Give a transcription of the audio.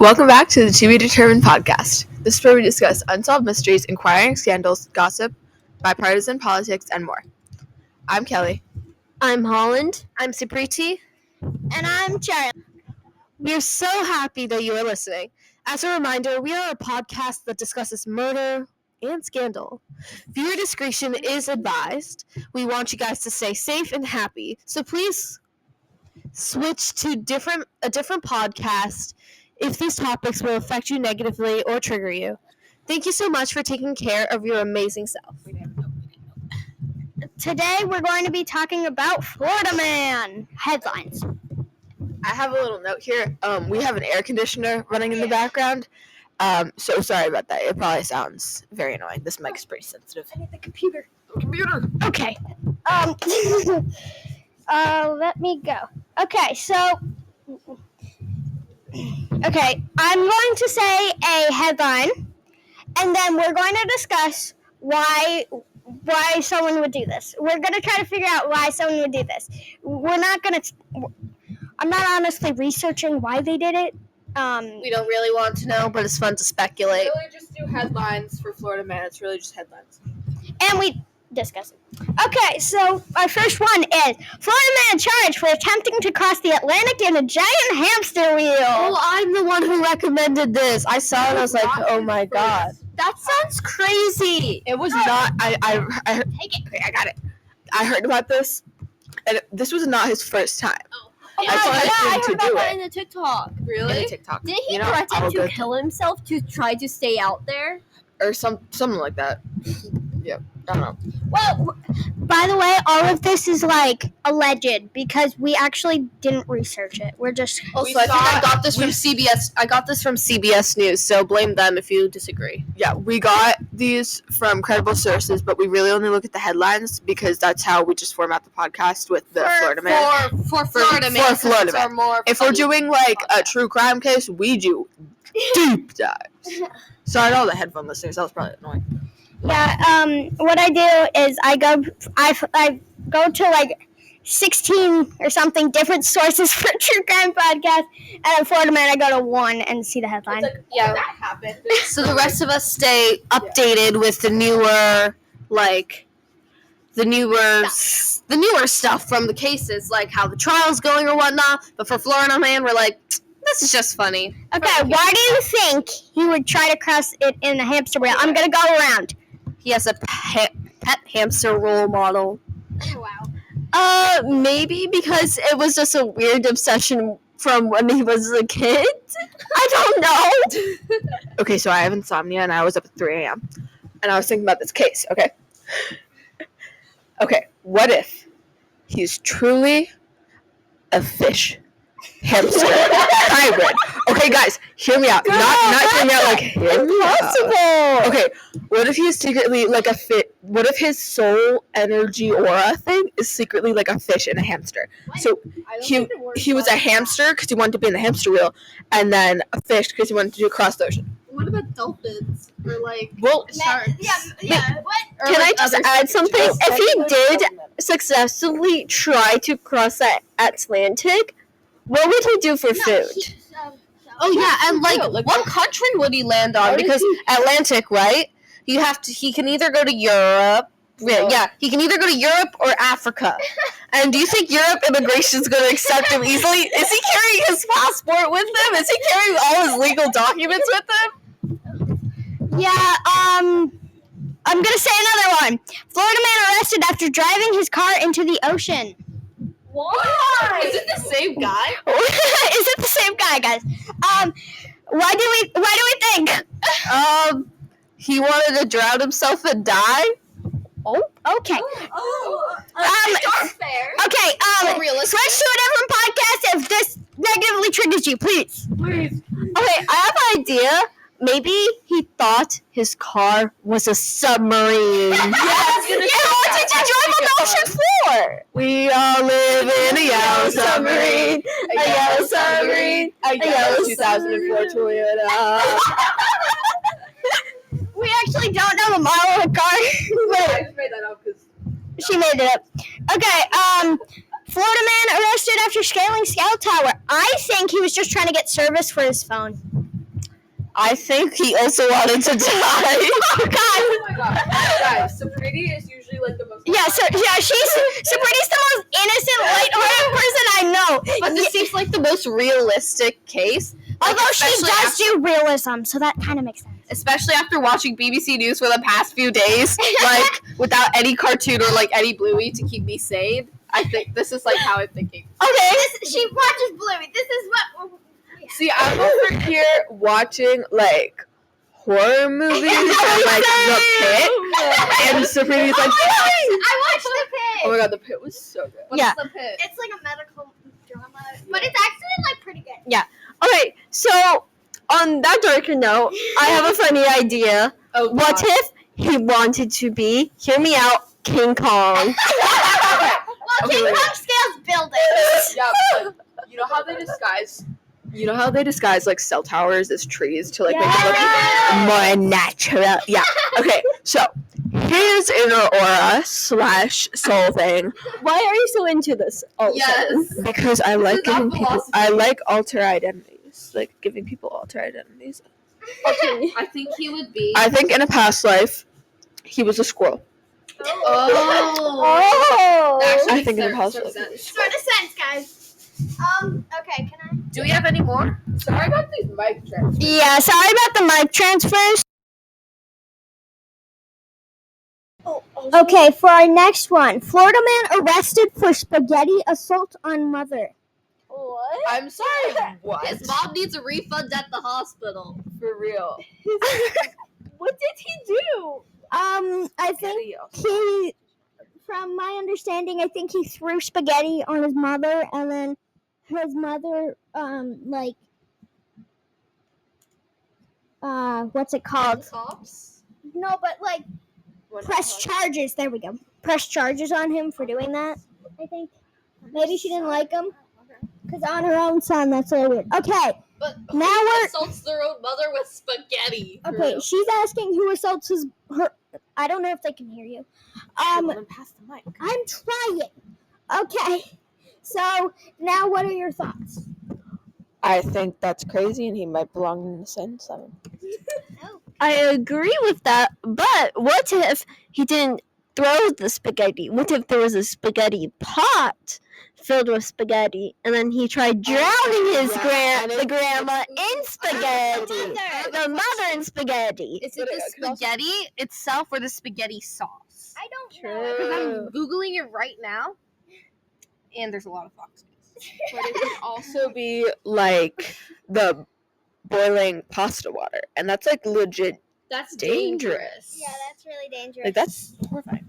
Welcome back to the To Be Determined podcast. This is where we discuss unsolved mysteries, inquiring scandals, gossip, bipartisan politics, and more. I'm Kelly. I'm Holland. I'm Supriti. And I'm Charlie. We are so happy that you are listening. As a reminder, we are a podcast that discusses murder and scandal. Viewer discretion is advised. We want you guys to stay safe and happy, so please switch to a different podcast if these topics will affect you negatively or trigger you. Thank you so much for taking care of your amazing self. Today we're going to be talking about Florida Man headlines. I have a little note here. We have an air conditioner running in the background. So sorry about that. It probably sounds very annoying. This mic is pretty sensitive. I need the computer. Okay. Let me go. Okay, so I'm going to say a headline, and then we're going to discuss why someone would do this. We're going to try to figure out why someone would do this. I'm not honestly researching why they did it. We don't really want to know, but it's fun to speculate. We really just do headlines for Florida Man. It's really just headlines. And we discuss it. Okay, so our first one is Florida Man charged for attempting to cross the Atlantic in a giant hamster wheel. Oh, I'm the one who recommended this. I saw it and I was like, oh my god. That sounds crazy. It was not. I heard. Okay, I got it. I heard about this, and this was not his first time. I heard about that in the TikTok. Really? In the TikTok. Did he threaten to kill himself to try to stay out there? Or something like that. Yeah, I don't know. Well, by the way, all of this is like alleged because we actually didn't research it. We're just. Also, I think I got this from CBS. I got this from CBS News, so blame them if you disagree. Yeah, we got these from credible sources, but we really only look at the headlines because that's how we just format the podcast with the Florida Man. For Florida Man. For Florida Man. If we're doing like a true crime case, we do deep dives. Sorry to all the headphone listeners. That was probably annoying. Yeah. What I do is I go to like 16 or something different sources for true crime podcast, and in Florida Man I go to one and see the headline. Yeah, that happened. So the rest of us stay updated with the newer stuff from the cases, like how the trial's going or whatnot. But for Florida Man, we're like, this is just funny. Okay, why do you think he would try to cross it in a hamster wheel? I'm gonna go around. He has a pet hamster role model. Wow. Maybe because it was just a weird obsession from when he was a kid. I don't know. Okay, so I have insomnia and I was up at 3 a.m. and I was thinking about this case, okay? Okay, what if he's truly a fish hamster hybrid? Okay, guys, hear me out. Not hear me out like him. Impossible. Okay, what if he's secretly like a fit? What if his soul energy aura thing is secretly like a fish and a hamster? So he was a hamster because he wanted to be in the hamster wheel, and then a fish because he wanted to cross the ocean. What about dolphins? Or like sharks? Yeah. What? Can I just add something? If he did successfully try to cross that Atlantic, what would he do for food? Oh yeah, and like what country would he land on? Because Atlantic, right? He can either go to Europe. Yeah, he can either go to Europe or Africa. And do you think Europe immigration is going to accept him easily? Is he carrying his passport with him? Is he carrying all his legal documents with him? Yeah, I'm gonna say another one. Florida Man arrested after driving his car into the ocean. Why? Is it the same guy? Is it the same guy, guys? Why do we think? He wanted to drown himself and die? Oh, okay. That's fair. Okay, switch to a different podcast if this negatively triggers you, please. Please. Okay, I have an idea. Maybe he thought his car was a submarine. Yes, What did you drive on the ocean floor? We all live in a yellow submarine. A yellow submarine. A yellow 2004 Toyota. We actually don't know the model of the car. I just made that up because She made it up. Okay, Florida Man arrested after scaling Scout Tower. I think he was just trying to get service for his phone. I think he also wanted to die. Oh my god, guys, Sabrina is usually like the most. Yeah, so Sabrina's the most innocent, lighthearted person I know. But this seems like the most realistic case. Although she especially does do realism, so that kind of makes sense. Especially after watching BBC News for the past few days, like without any cartoon or like any Bluey to keep me sane. I think this is like how I'm thinking. Okay. She watches Bluey. This is what. See, I'm over here watching like horror movies and like The Pit, and Sabrina's like, I watched The Pit. oh my god, The Pit was so good. What's Yeah. The Pit? It's like a medical drama, but it's actually like pretty good. Okay, so on that darker note, I have a funny idea. Oh, What if he wanted to be, hear me out, King Kong? Well, Okay, King wait. Kong scales buildings. Yeah, but you know how they disguise. You know how they disguise like cell towers as trees to like make it look more natural. Yeah. Okay. So his inner aura / soul thing, Why are you so into this? Oh, Yes. because I like This is not giving people. philosophy. I like alter identities. Like giving people alter identities. I think he would be. I think in a past life, he was a squirrel. Oh. I think in a past life. Sort of sense, guys. Okay, can I? Do we have any more? Sorry about these mic trends. Yeah, sorry about the mic transfers. Okay, for our next one, Florida man arrested for spaghetti assault on mother. What? I'm sorry. What? His mom needs a refund at the hospital. For real. What did he do? I think he, from my understanding, I think he threw spaghetti on his mother, and then his mother, what's it called? Cops? No, but like press charges. There we go. Press charges on him for doing that. I think maybe she didn't like him because on her own son. That's so weird. Okay, But now who we're assaults their own mother with spaghetti? okay. She's asking who assaults her. I don't know if they can hear you. Pass the mic. I'm trying. Okay. So now, what are your thoughts? I think that's crazy, and he might belong in the insane asylum. I agree with that, but what if he didn't throw the spaghetti? What if there was a spaghetti pot filled with spaghetti, and then he tried drowning his grandma in spaghetti, the mother in spaghetti? Is it the spaghetti itself or the spaghetti sauce? I don't Because I'm Googling it right now, and there's a lot of foxes. But it could also be like the boiling pasta water, and that's like legit That's dangerous. Yeah, that's really dangerous. Like that's horrifying.